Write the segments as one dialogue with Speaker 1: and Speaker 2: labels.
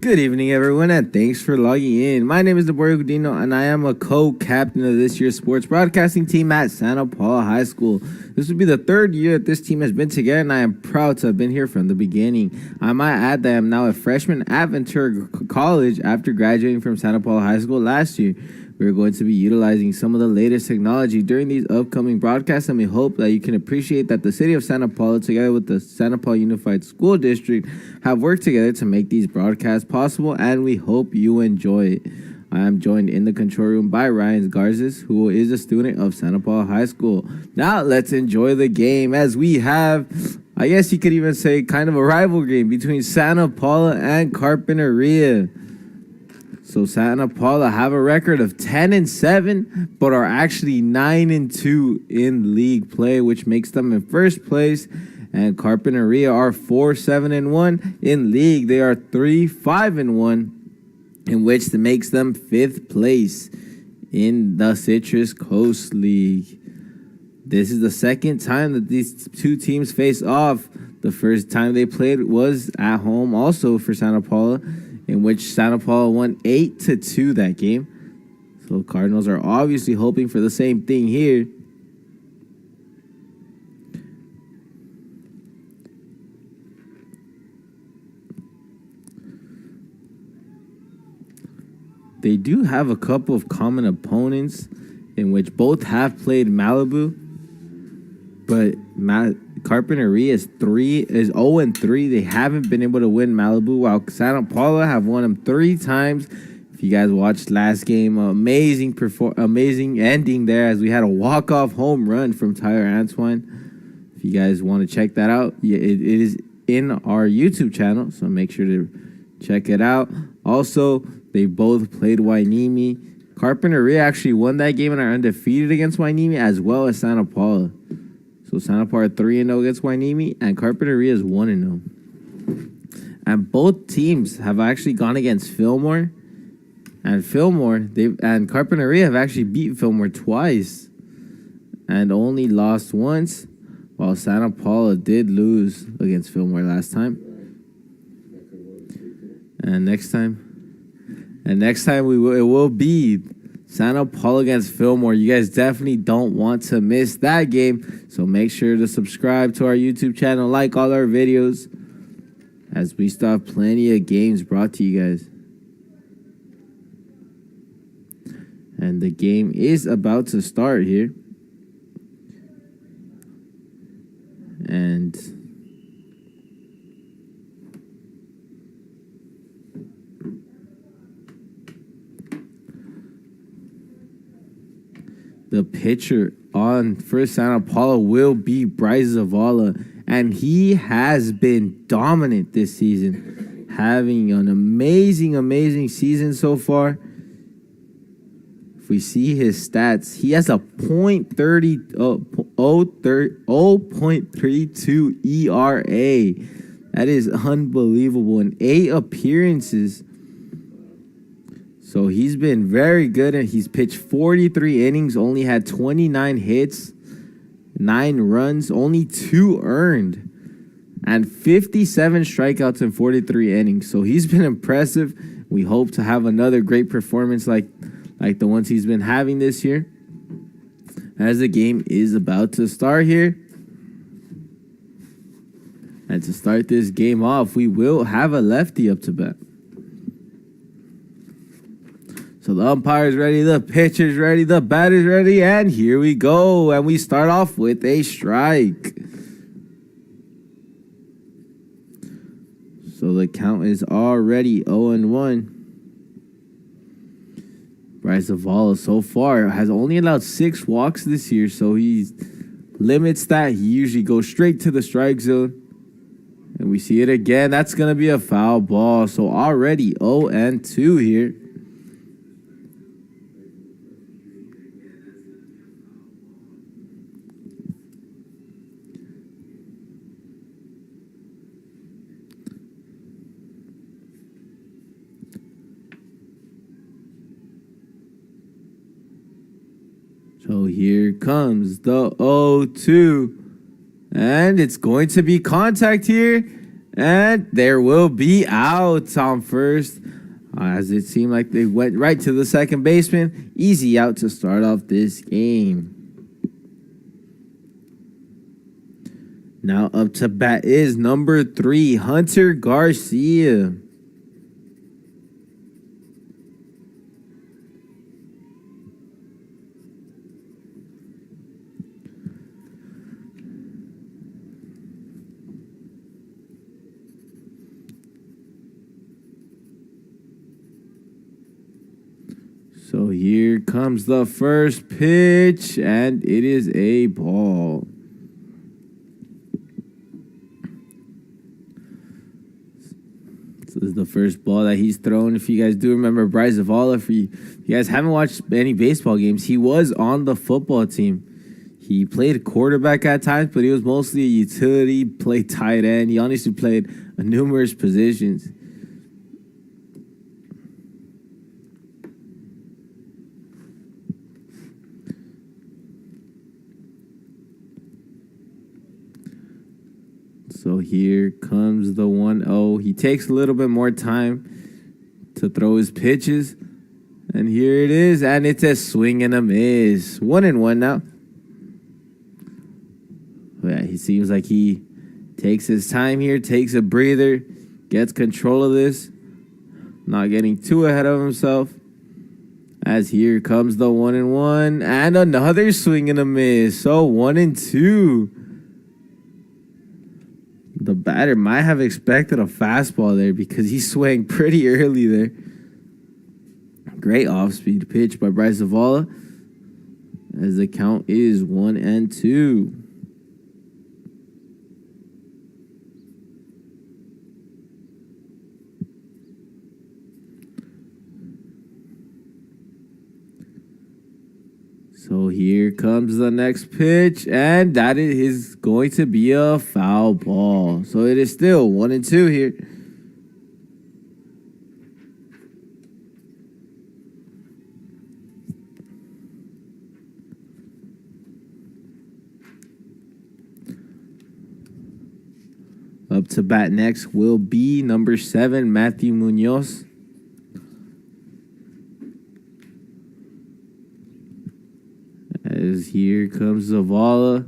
Speaker 1: Good evening, everyone, and thanks for logging in. My name is Deborio Gudino, and I am a co-captain of this year's sports broadcasting team at Santa Paula High School. This will be the third year that this team has been together, and I am proud to have been here from the beginning. I might add that I am now a freshman at Ventura College after graduating from Santa Paula High School last year. We are going to be utilizing some of the latest technology during these upcoming broadcasts, and we hope that you can appreciate that the city of Santa Paula, together with the Santa Paula Unified School District, have worked together to make these broadcasts possible, and we hope you enjoy it. I am joined in the control room by Ryan Garzis, who is a student of Santa Paula High School. Now let's enjoy the game, as we have, I guess you could even say, kind of a rival game between Santa Paula and Carpinteria. So Santa Paula have a record of 10-7, but are actually 9-2 in league play, which makes them in first place. And Carpinteria are 4-7-1 in league. They are 3-5-1, in which makes them fifth place in the Citrus Coast League. This is the second time that these two teams face off. The first time they played was at home, also for Santa Paula, in which Santa Paula won 8-2 that game. So Cardinals are obviously hoping for the same thing here. They do have a couple of common opponents in which both have played Malibu, but Carpinteria is 0-3. They haven't been able to win Malibu, while Santa Paula have won them 3 times. If you guys watched last game, amazing ending there, as we had a walk-off home run from Tyler Antoine. If you guys want to check that out, it is in our YouTube channel, so make sure to check it out. Also, they both played Wainimi. Carpinteria actually won that game and are undefeated against Wainimi, as well as Santa Paula. So Santa Paula 3-0 against Wainimi, and Carpinteria is 1-0. And both teams have actually gone against Fillmore. And Carpinteria have actually beat Fillmore twice and only lost once, while Santa Paula did lose against Fillmore last time. And next time it will be Santa Paula against Fillmore. You guys definitely don't want to miss that game. So make sure to subscribe to our YouTube channel, like all our videos, as we still have plenty of games brought to you guys. And the game is about to start here. And the pitcher on for Santa Paula will be Bryce Zavala, and he has been dominant this season, having an amazing season so far. If we see his stats, he has a .32 ERA. That is unbelievable. In 8 appearances. So he's been very good, and he's pitched 43 innings, only had 29 hits, 9 runs, only 2 earned, and 57 strikeouts in 43 innings. So he's been impressive. We hope to have another great performance like the ones he's been having this year, as the game is about to start here. And to start this game off, we will have a lefty up to bat. So the umpire's ready, the pitcher's ready, the batter's ready, and here we go. And we start off with a strike. So the count is already 0-1. Bryce Zavala so far has only allowed 6 walks this year, so he limits that. He usually goes straight to the strike zone. And we see it again. That's going to be a foul ball. So already 0-2 here. So here comes the 0-2. And it's going to be contact here. And there will be outs on first. As it seemed like they went right to the second baseman. Easy out to start off this game. Now up to bat is number 3, Hunter Garcia. So here comes the first pitch, and it is a ball. So this is the first ball that he's thrown. If you guys do remember Bryce Zavala, if you guys haven't watched any baseball games, he was on the football team. He played quarterback at times, but he was mostly a utility, played tight end. He honestly played numerous positions. So here comes the 1-0. He takes a little bit more time to throw his pitches. And here it is. And it's a swing and a miss. 1-1 now. Yeah, he seems like he takes his time here, takes a breather, gets control of this. Not getting too ahead of himself. As here comes the 1-1. And another swing and a miss. So 1-2. The batter might have expected a fastball there because he swung pretty early there. Great off-speed pitch by Bryce Zavala as the count is 1-2. So here comes the next pitch, and that is going to be a foul ball. So it is still 1-2 here. Up to bat next will be number 7, Matthew Munoz. As here comes Zavala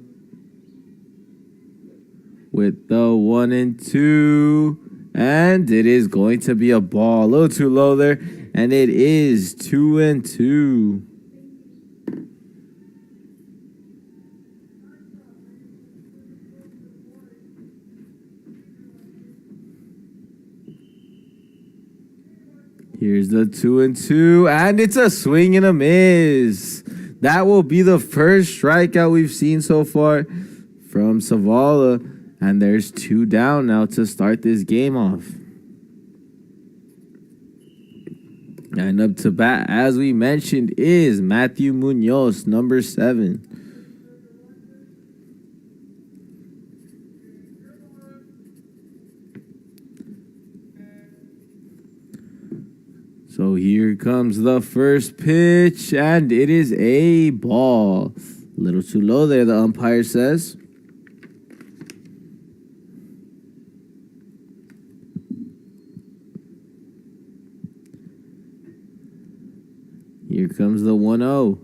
Speaker 1: with the 1-2. And it is going to be a ball. A little too low there. And it is 2-2. Here's the 2-2. And it's a swing and a miss. That will be the first strikeout we've seen so far from Zavala. And there's 2 down now to start this game off. And up to bat, as we mentioned, is Matthew Munoz, number 7. So here comes the first pitch, and it is a ball. A little too low there, the umpire says. Here comes the 1-0.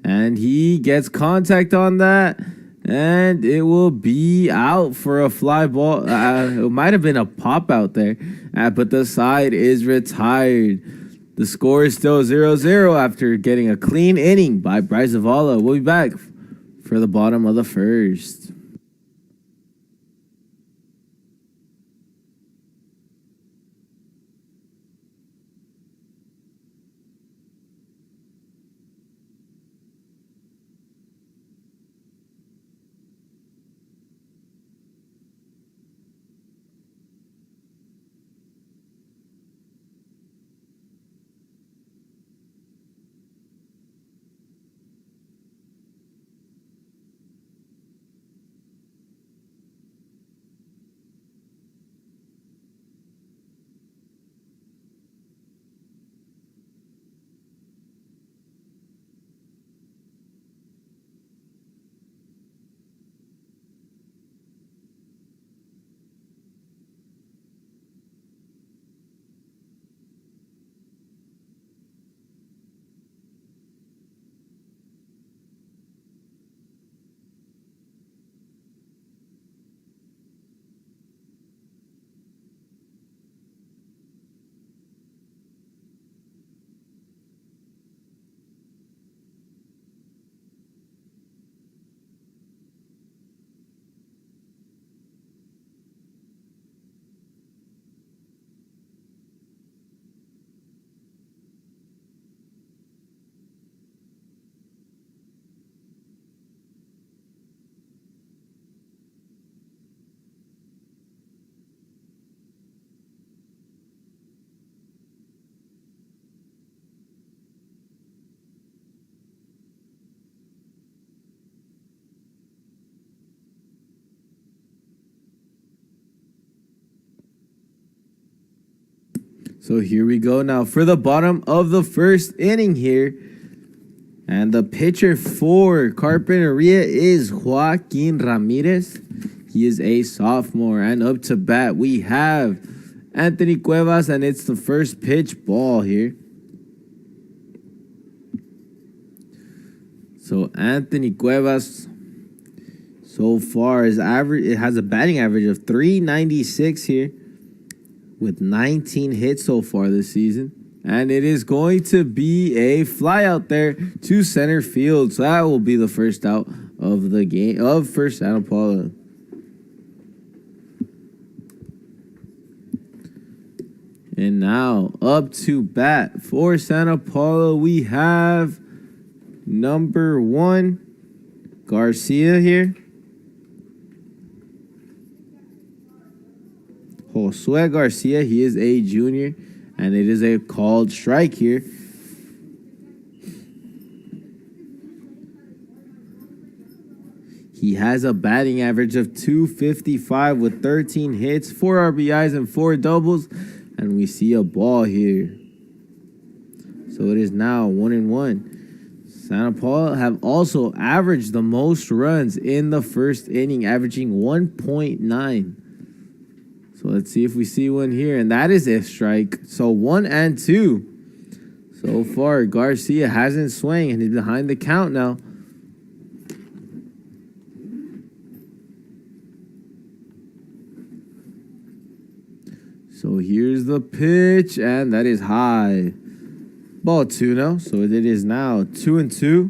Speaker 1: And he gets contact on that. And it will be out for a fly ball. It might have been a pop out there. But the side is retired. The score is still 0-0 after getting a clean inning by Bryce Zavala. We'll be back for the bottom of the first. So here we go now for the bottom of the first inning here. And the pitcher for Carpinteria is Joaquin Ramirez. He is a sophomore. And up to bat, we have Anthony Cuevas, and it's the first pitch, ball here. So Anthony Cuevas, so far, is average. It has a batting average of .396 here, with 19 hits so far this season. And it is going to be a fly out there to center field. So that will be the first out of the game of first Santa Paula. And now up to bat for Santa Paula, we have number 1, Garcia here. Josue Garcia, he is a junior, and it is a called strike here. He has a batting average of .255 with 13 hits, 4 RBIs, and 4 doubles. And we see a ball here. So it is now 1-1. Santa Paula have also averaged the most runs in the first inning, averaging 1.9. So let's see if we see one here. And that is a strike. So 1-2. So far, Garcia hasn't swung and he's behind the count now. So here's the pitch, and that is high. Ball 2 now. So it is now 2-2.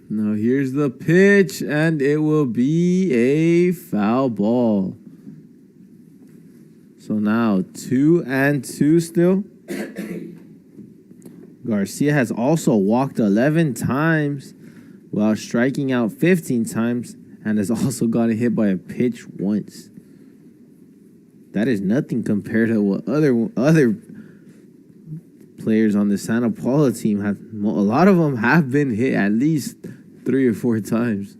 Speaker 1: Now here's the pitch, and it will be a foul ball. So now 2-2 still. Garcia has also walked 11 times while striking out 15 times, and has also gotten hit by a pitch once. That is nothing compared to what other players on the Santa Paula team have. A lot of them have been hit at least 3 or 4 times.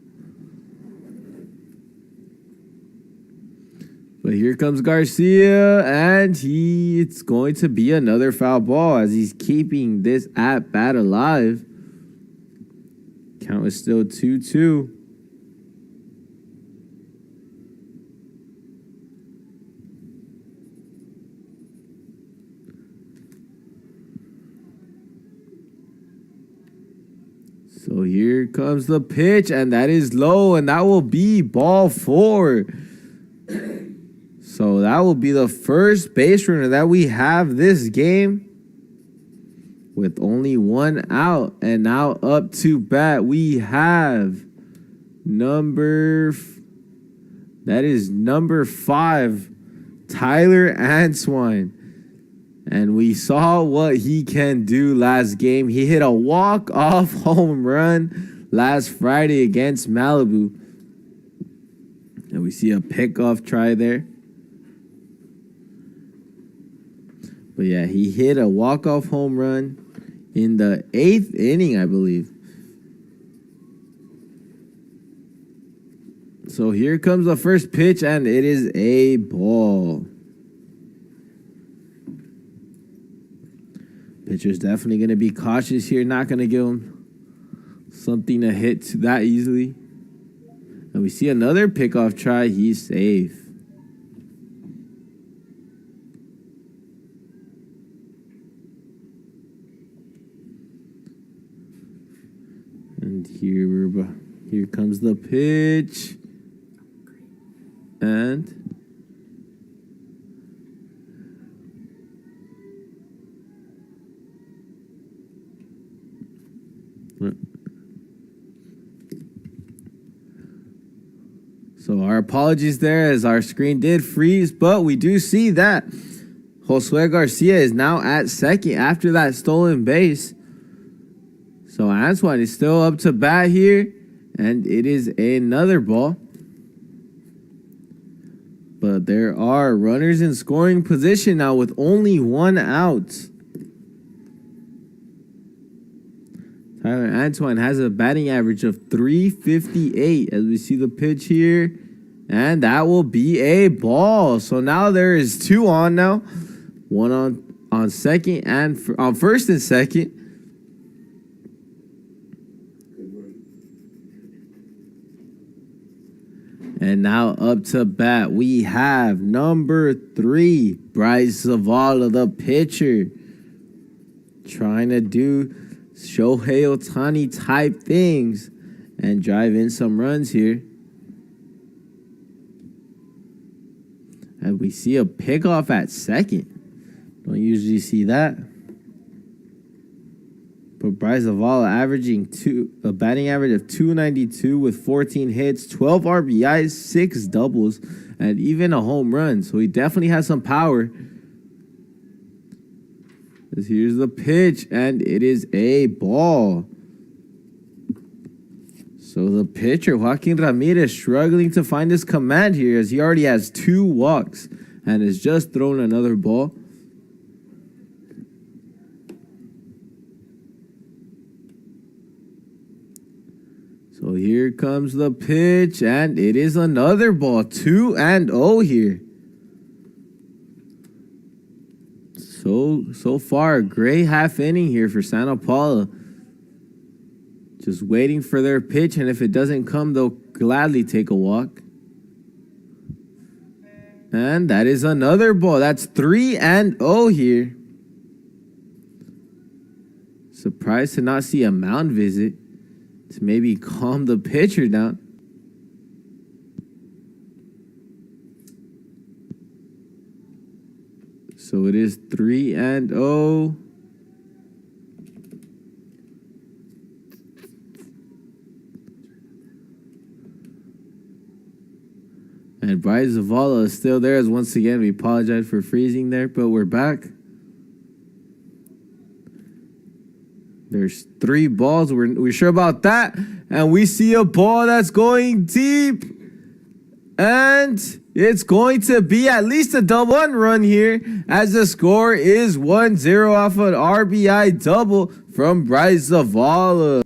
Speaker 1: But here comes Garcia, and it's going to be another foul ball as he's keeping this at-bat alive. Count is still 2-2. So here comes the pitch, and that is low, and that will be ball 4. So that will be the first base runner that we have this game with only 1 out. And now up to bat, we have number 5, Tyler Answine. And we saw what he can do last game. He hit a walk-off home run last Friday against Malibu. And we see a pickoff try there. But yeah, he hit a walk-off home run in the 8th inning, I believe. So here comes the first pitch, and it is a ball. Pitcher's definitely going to be cautious here. Not going to give him something to hit that easily. And we see another pickoff try. He's safe. And here comes the pitch. And so our apologies there as our screen did freeze, but we do see that Josue Garcia is now at second after that stolen base. So Answine is still up to bat here, and it is another ball. But there are runners in scoring position now with only 1 out. Tyler Antoine has a batting average of 358 as we see the pitch here. And that will be a ball. So now there is 2 on now. 1 on second and on first and second. And now up to bat, we have number 3, Bryce Zavala, the pitcher. Trying to do Shohei Ohtani type things and drive in some runs here. And we see a pickoff at second. Don't usually see that. But Bryce Zavala averaging a batting average of 292 with 14 hits, 12 RBIs, 6 doubles, and even a home run. So he definitely has some power. Here's the pitch, and it is a ball. So the pitcher, Joaquin Ramirez, struggling to find his command here as he already has 2 walks and has just thrown another ball. So here comes the pitch, and it is another ball. 2-0 here. So far, a great half inning here for Santa Paula. Just waiting for their pitch, and if it doesn't come, they'll gladly take a walk. And that is another ball. That's 3-0 here. Surprised to not see a mound visit to maybe calm the pitcher down. So it is 3-0. And Bryce Zavala is still there. As once again, we apologize for freezing there, but we're back. There's 3 balls. We're sure about that. And we see a ball that's going deep. And it's going to be at least a double run here as the score is 1-0 off an RBI double from Bryce Zavala.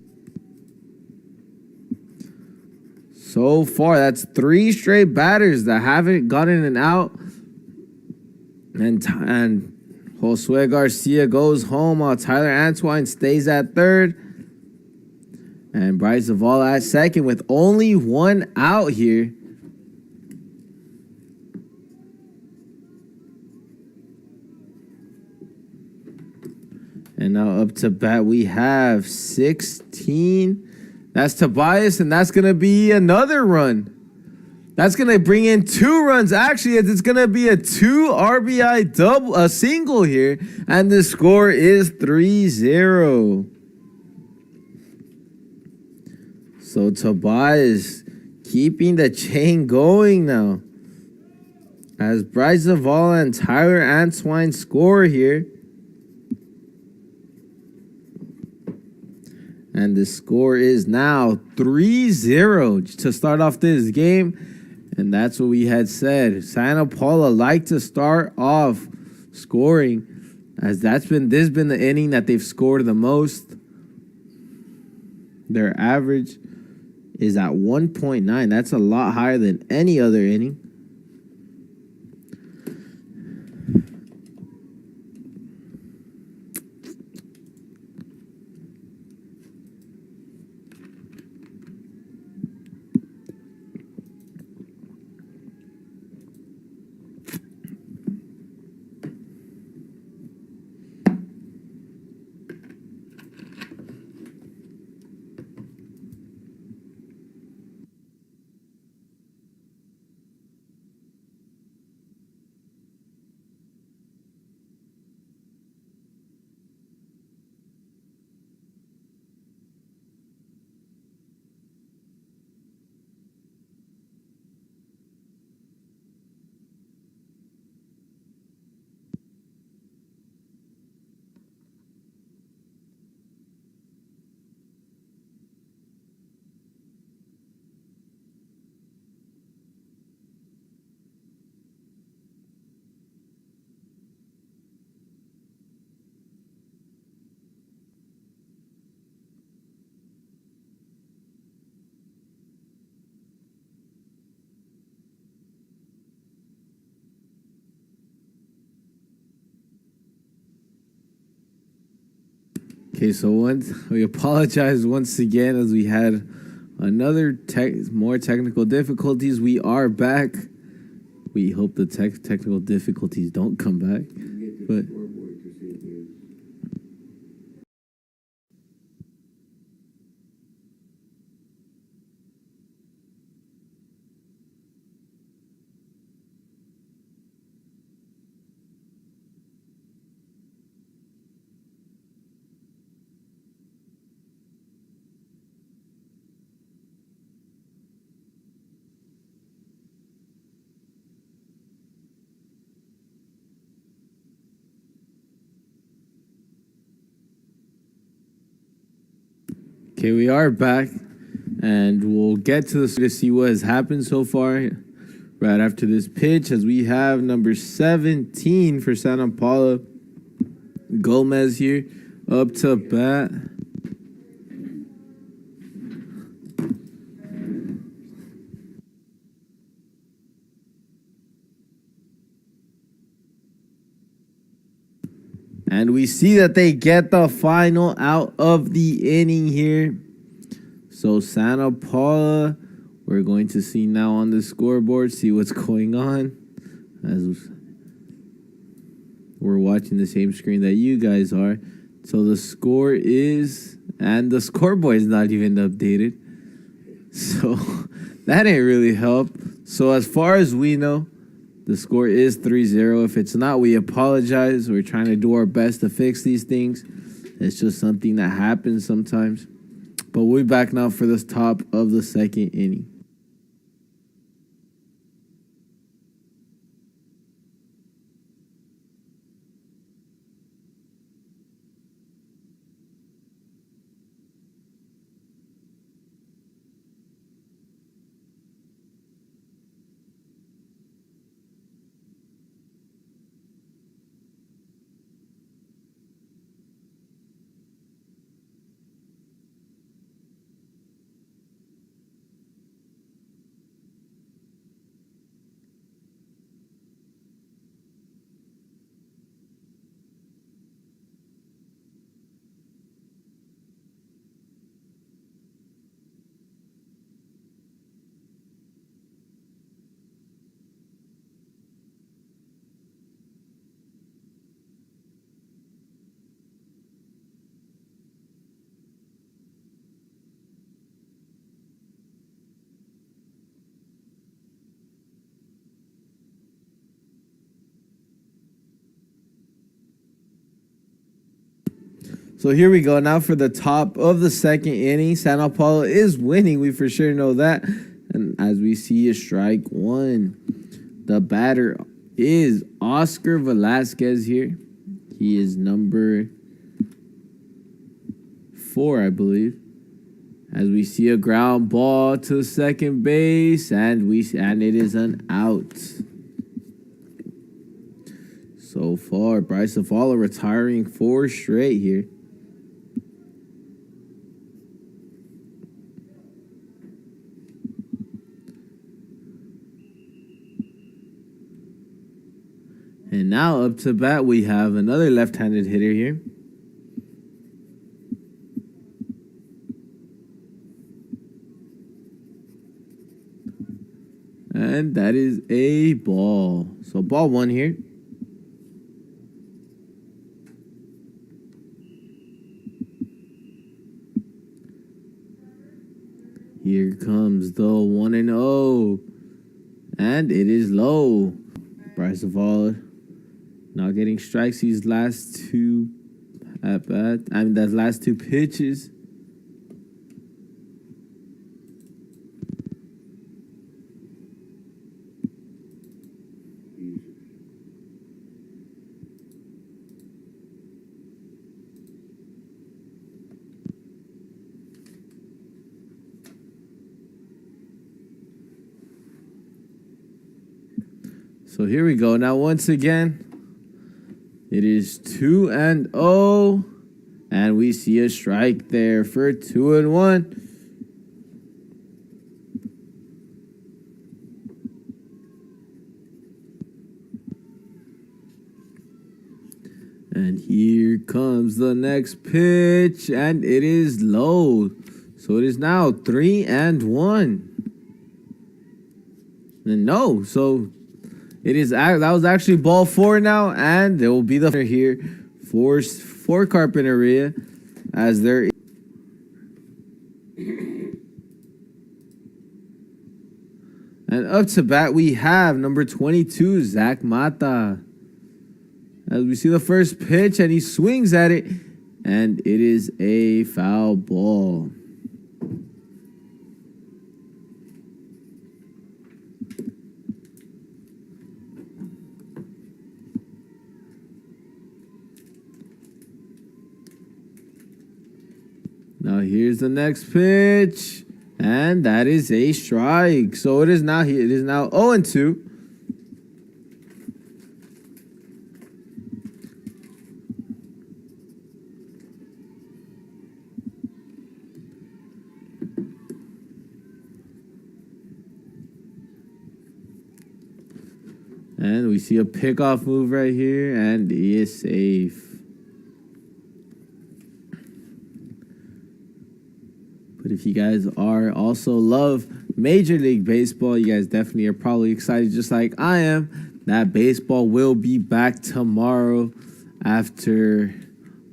Speaker 1: So far, that's 3 straight batters that haven't gotten an out. And Josue Garcia goes home while Tyler Antoine stays at third. And Bryce Zavala at second with only 1 out here. And now up to bat, we have 16. That's Tobias, and that's going to be another run. That's going to bring in 2 runs. Actually, it's going to be a 2 RBI double, a single here. And the score is 3-0. So Tobias keeping the chain going now. As Bryce Zavala and Tyler Antoine score here. And the score is now 3-0 to start off this game. And that's what we had said. Santa Paula like to start off scoring, as this has been the inning that they've scored the most. Their average is at 1.9. That's a lot higher than any other inning. Okay, so we apologize once again as we had another more technical difficulties. We are back. We hope the technical difficulties don't come back. But okay, we are back, and we'll get to see what has happened so far right after this pitch, as we have number 17 for Santa Paula, Gomez here, up to bat. And we see that they get the final out of the inning here. So Santa Paula, we're going to see now on the scoreboard, see what's going on. As we're watching the same screen that you guys are. So the score is, and the scoreboard is not even updated. So that ain't really help. So as far as we know, the score is 3-0. If it's not, we apologize. We're trying to do our best to fix these things. It's just something that happens sometimes. But we're back now for this top of the second inning. So here we go. Now for the top of the second inning. Santa Paula is winning. We for sure know that. And as we see, a strike one. The batter is Oscar Velasquez here. He is number 4, I believe. As we see a ground ball to second base, and it is an out. So far, Bryce Zavala retiring 4 straight here. And now up to bat, we have another left-handed hitter here. And that is a ball. So ball 1 here. Here comes the 1-0. And it is low. Bryce Zavala not getting strikes these last 2 that last 2 pitches. So here we go. Now once again, it is 2-0, and we see a strike there for 2-1. And here comes the next pitch, and it is low. So it is now 3-1. And no, so it is. That was actually ball 4 now, and there will be the here for Carpinteria as there. And up to bat, we have number 22, Zach Mata. As we see the first pitch, and he swings at it, and it is a foul ball. Now here's the next pitch, and that is a strike. So it is now 0-2. And we see a pickoff move right here, and he is safe. But if you guys are also love Major League Baseball, you guys definitely are probably excited just like I am that baseball will be back tomorrow after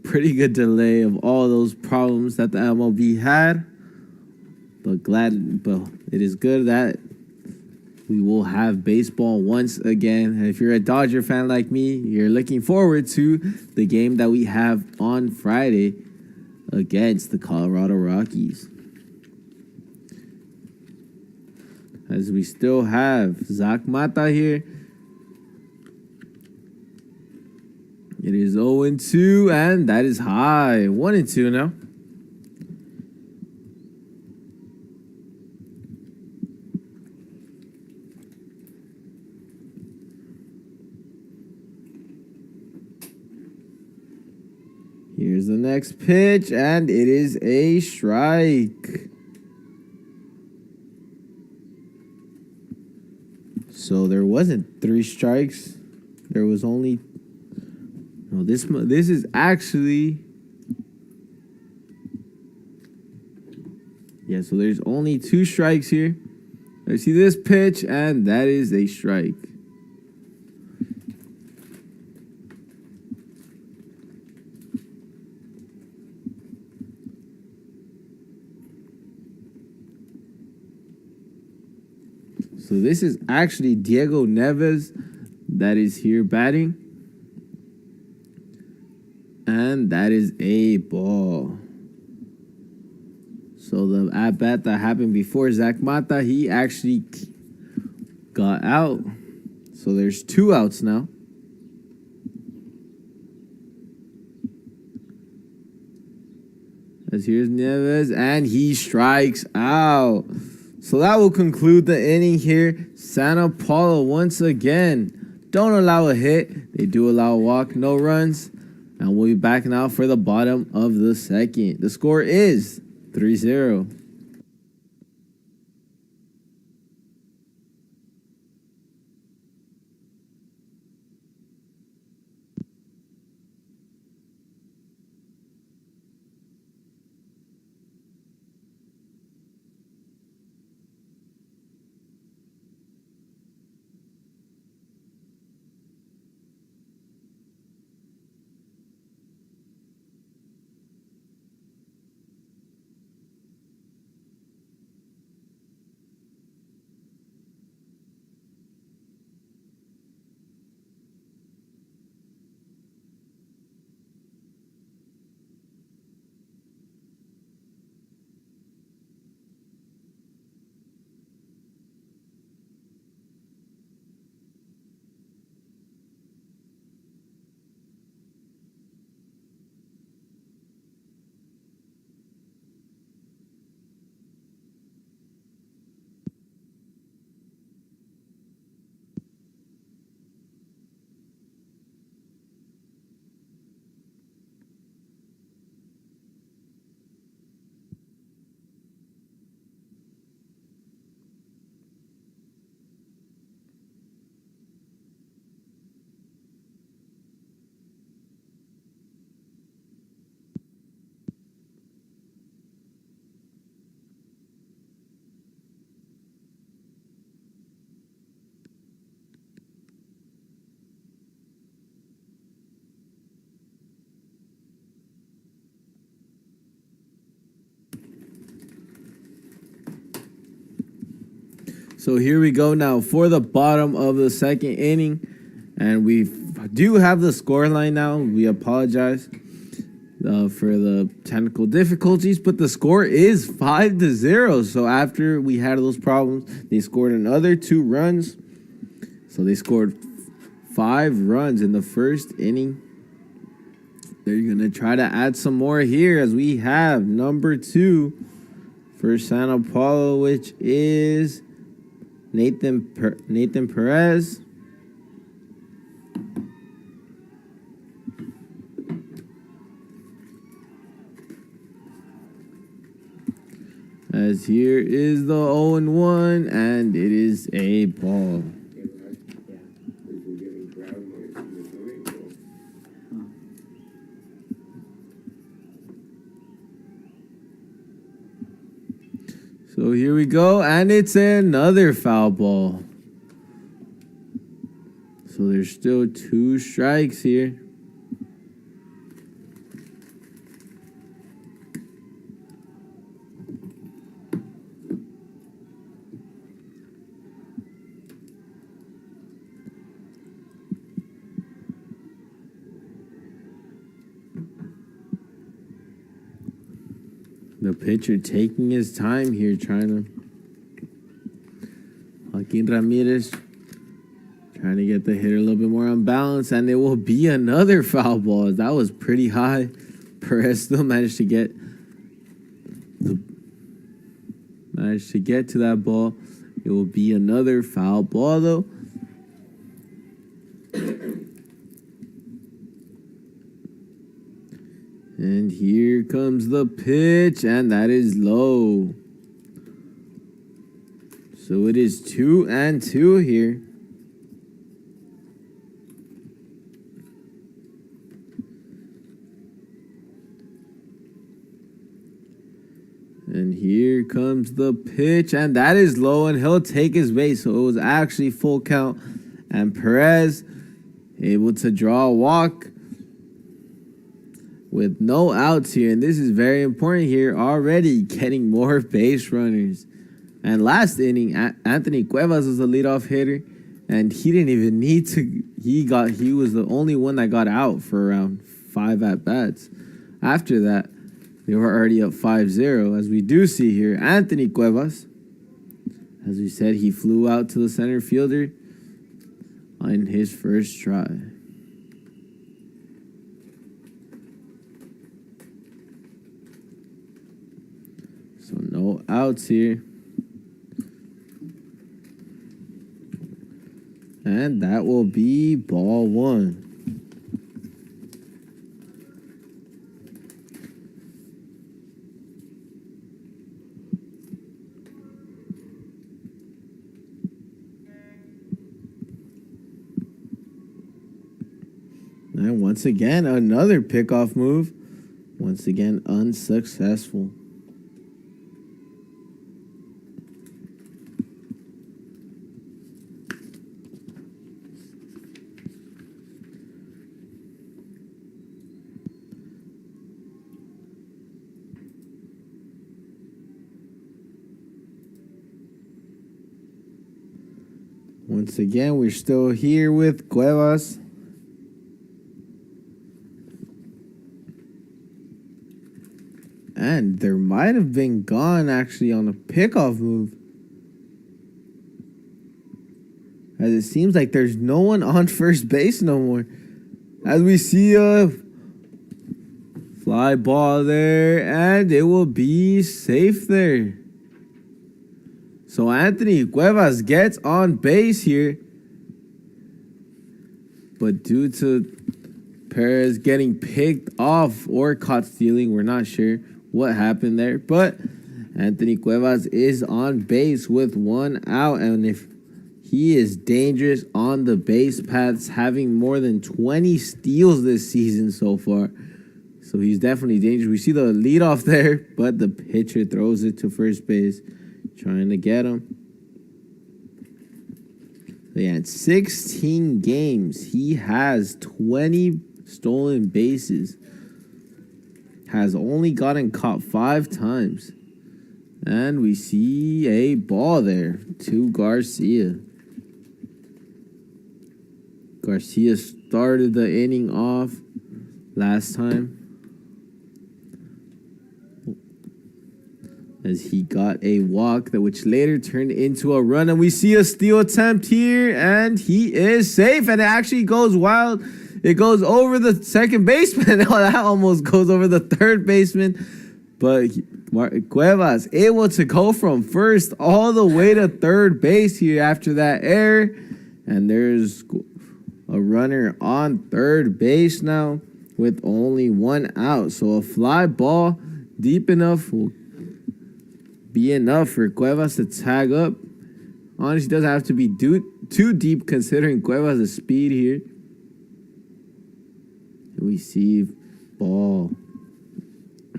Speaker 1: pretty good delay of all those problems that the MLB had. But it is good that we will have baseball once again. And if you're a Dodger fan like me, you're looking forward to the game that we have on Friday against the Colorado Rockies. As we still have Zach Mata here. It is 0-2, and that is high. 1-2 now. Here's the next pitch, and it is a strike. So there wasn't 3 strikes. There was only... No, this is actually... Yeah, so there's only 2 strikes here. I see this pitch, and that is a strike. So this is actually Diego Neves that is here batting. And that is a ball. So the at-bat that happened before Zach Mata, he actually got out. So there's 2 outs now. As here's Neves, and he strikes out. So that will conclude the inning here. Santa Paula once again don't allow a hit. They do allow a walk, no runs. And we'll be backing out for the bottom of the second. The score is 3-0. So here we go now for the bottom of the second inning. And we do have the score line now. We apologize for the technical difficulties, but the score is 5-0. So after we had those problems, they scored another 2 runs. So they scored 5 runs in the first inning. They're going to try to add some more here as we have number 2 for Santa Paula, which is Nathan Perez. As here is the 0-1, and it is a ball. So here we go, and it's another foul ball. So there's still 2 strikes here. The pitcher taking his time here, trying to... Joaquin Ramirez trying to get the hitter a little bit more on balance, and it will be another foul ball. That was pretty high. Perez still managed to get to that ball. It will be another foul ball, though. And here comes the pitch, and that is low. So it is 2-2 here. And here comes the pitch, and that is low, and he'll take his base. So it was actually full count, and Perez able to draw a walk with no outs here. And this is very important here, already getting more base runners. And last inning, Anthony Cuevas was the leadoff hitter, and he didn't even need to. He was the only one that got out for around 5 at-bats. After that, they were already up 5-0. As we do see here, Anthony Cuevas, as we said, he flew out to the center fielder on his first try. So no outs here. And that will be ball 1. And once again, another pickoff move. Once again, unsuccessful. Once again, we're still here with Cuevas. And there might have been gone actually on a pickoff move, as it seems like there's no one on first base no more. As we see a fly ball there, and it will be safe there. So Anthony Cuevas gets on base here, but due to Perez getting picked off or caught stealing, we're not sure what happened there, but Anthony Cuevas is on base with 1 out, and if he is dangerous on the base paths, having more than 20 steals this season so far. So he's definitely dangerous. We see the leadoff there, but the pitcher throws it to first base, trying to get him. They had 16 games. He has 20 stolen bases. Has only gotten caught 5 times. And we see a ball there to Garcia. Garcia started the inning off last time as he got a walk that which later turned into a run. And we see a steal attempt here, and he is safe. And it actually goes wild. It goes over the second baseman. Oh, that almost goes over the third baseman. But Cuevas able to go from first all the way to third base here after that error. And there's a runner on third base now with only one out. So a fly ball deep enough will be enough for Cuevas to tag up. Honestly, doesn't have to be too deep considering Cuevas' speed here. We see ball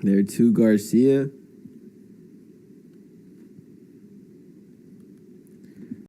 Speaker 1: there to Garcia.